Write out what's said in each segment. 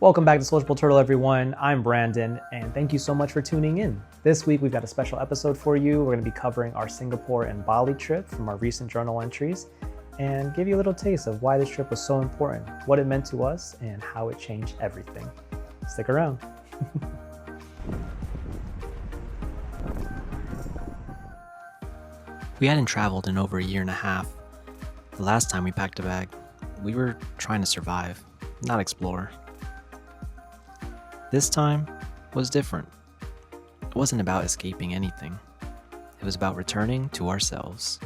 Welcome back to Sociable Turtle, everyone. I'm Brandon, and thank you so much for tuning in. This week, we've got a special episode for you. We're going to be covering our Singapore and Bali trip from our recent journal entries and give you a little taste of why this trip was so important, what it meant to us, and how it changed everything. Stick around. We hadn't traveled in over a year and a half. The last time we packed a bag, we were trying to survive, not explore. This time was different. It wasn't about escaping anything. It was about returning to ourselves.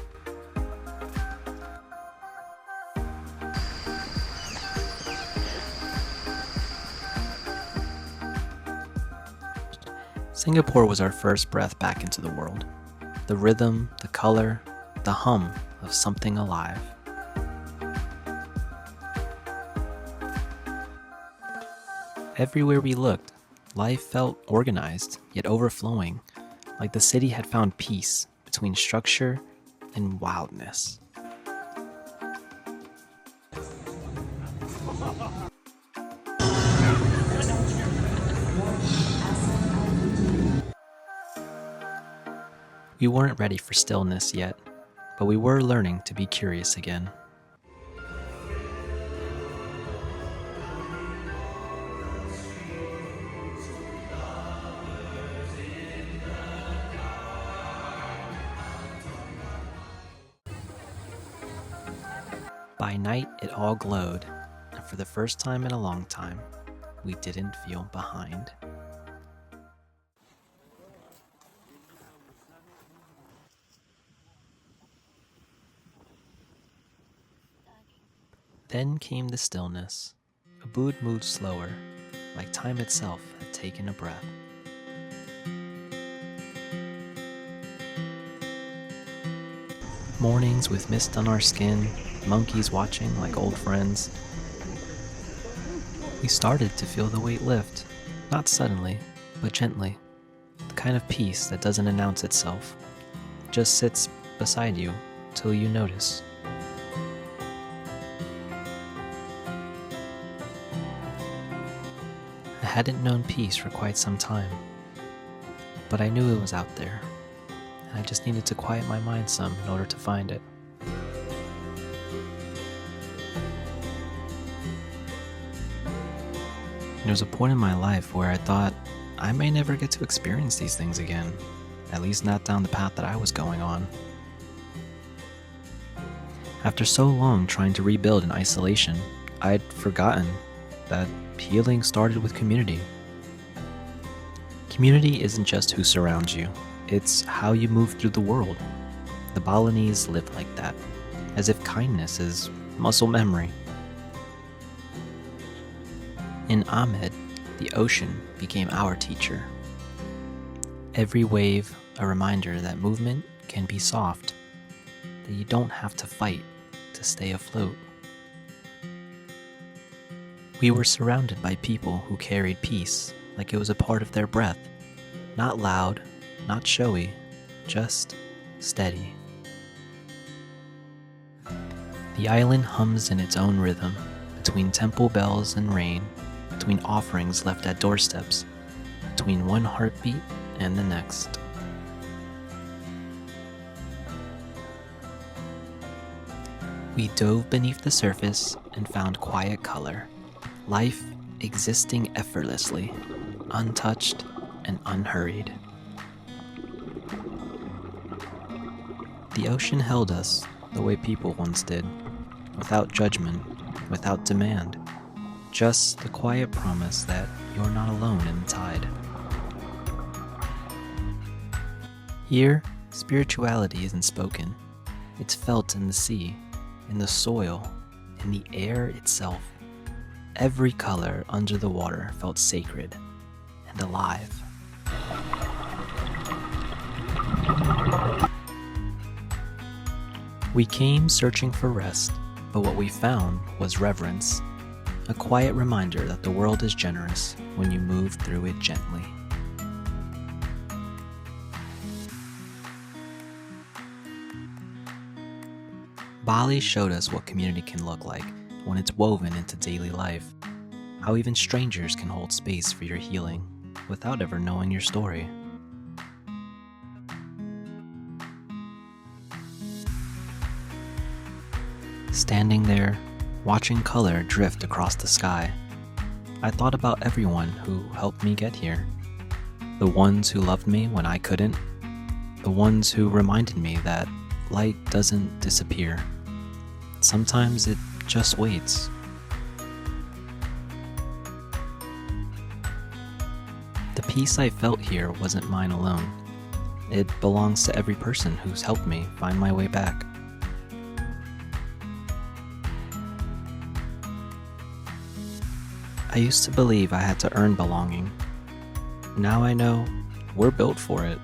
Singapore was our first breath back into the world. The rhythm, the color, the hum of something alive. Everywhere we looked, life felt organized, yet overflowing, like the city had found peace between structure and wildness. We weren't ready for stillness yet, but we were learning to be curious again. By night, it all glowed, and for the first time in a long time, we didn't feel behind. Then came the stillness. Ubud moved slower, like time itself had taken a breath. Mornings with mist on our skin, monkeys watching like old friends. We started to feel the weight lift, not suddenly, but gently. The kind of peace that doesn't announce itself, just sits beside you till you notice. I hadn't known peace for quite some time, but I knew it was out there, and I just needed to quiet my mind some in order to find it. There was a point in my life where I thought I may never get to experience these things again, at least not down the path that I was going on. After so long trying to rebuild in isolation, I'd forgotten that healing started with community. Community isn't just who surrounds you, it's how you move through the world. The Balinese lived like that, as if kindness is muscle memory. In Amed, the ocean became our teacher. Every wave, a reminder that movement can be soft, that you don't have to fight to stay afloat. We were surrounded by people who carried peace like it was a part of their breath. Not loud, not showy, just steady. The island hums in its own rhythm, between temple bells and rain, between offerings left at doorsteps, between one heartbeat and the next. We dove beneath the surface and found quiet color, life existing effortlessly, untouched and unhurried. The ocean held us the way people once did, without judgment, without demand. Just the quiet promise that you're not alone in the tide. Here, spirituality isn't spoken. It's felt in the sea, in the soil, in the air itself. Every color under the water felt sacred and alive. We came searching for rest, but what we found was reverence. A quiet reminder that the world is generous when you move through it gently. Bali showed us what community can look like when it's woven into daily life. how even strangers can hold space for your healing without ever knowing your story. Standing there, watching color drift across the sky, I thought about everyone who helped me get here. The ones who loved me when I couldn't. The ones who reminded me that light doesn't disappear. Sometimes it just waits. The peace I felt here wasn't mine alone. It belongs to every person who's helped me find my way back. I used to believe I had to earn belonging. Now I know we're built for it.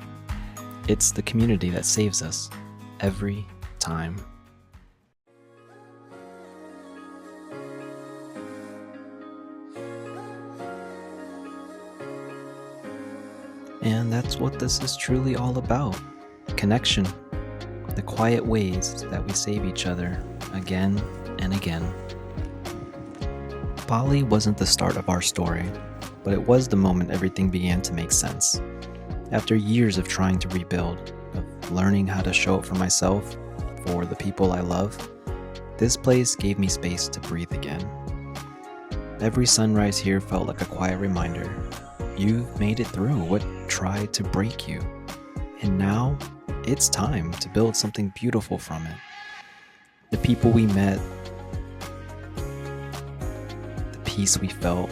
It's the community that saves us every time. And that's what this is truly all about. Connection. The quiet ways that we save each other again and again. Bali wasn't the start of our story, but it was the moment everything began to make sense. After years of trying to rebuild, of learning how to show up for myself, for the people I love, this place gave me space to breathe again. Every sunrise here felt like a quiet reminder. You've made it through what tried to break you, and now it's time to build something beautiful from it. The people we met, the peace we felt,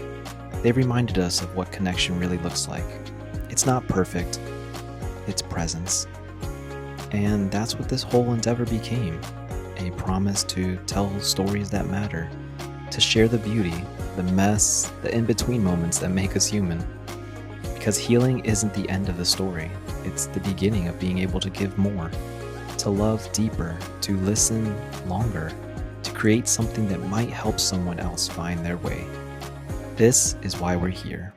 they reminded us of what connection really looks like. It's not perfect, it's presence. And that's what this whole endeavor became, a promise to tell stories that matter, to share the beauty, the mess, the in-between moments that make us human. Because healing isn't the end of the story, it's the beginning of being able to give more, to love deeper, to listen longer, to create something that might help someone else find their way. This is why we're here,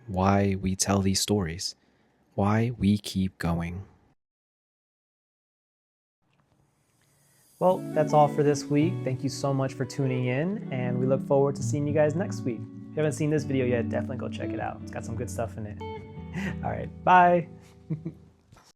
why we tell these stories, why we keep going. Well, that's all for this week. Thank you so much for tuning in, and we look forward to seeing you guys next week. If you haven't seen this video yet, definitely go check it out. It's got some good stuff in it. All right, bye.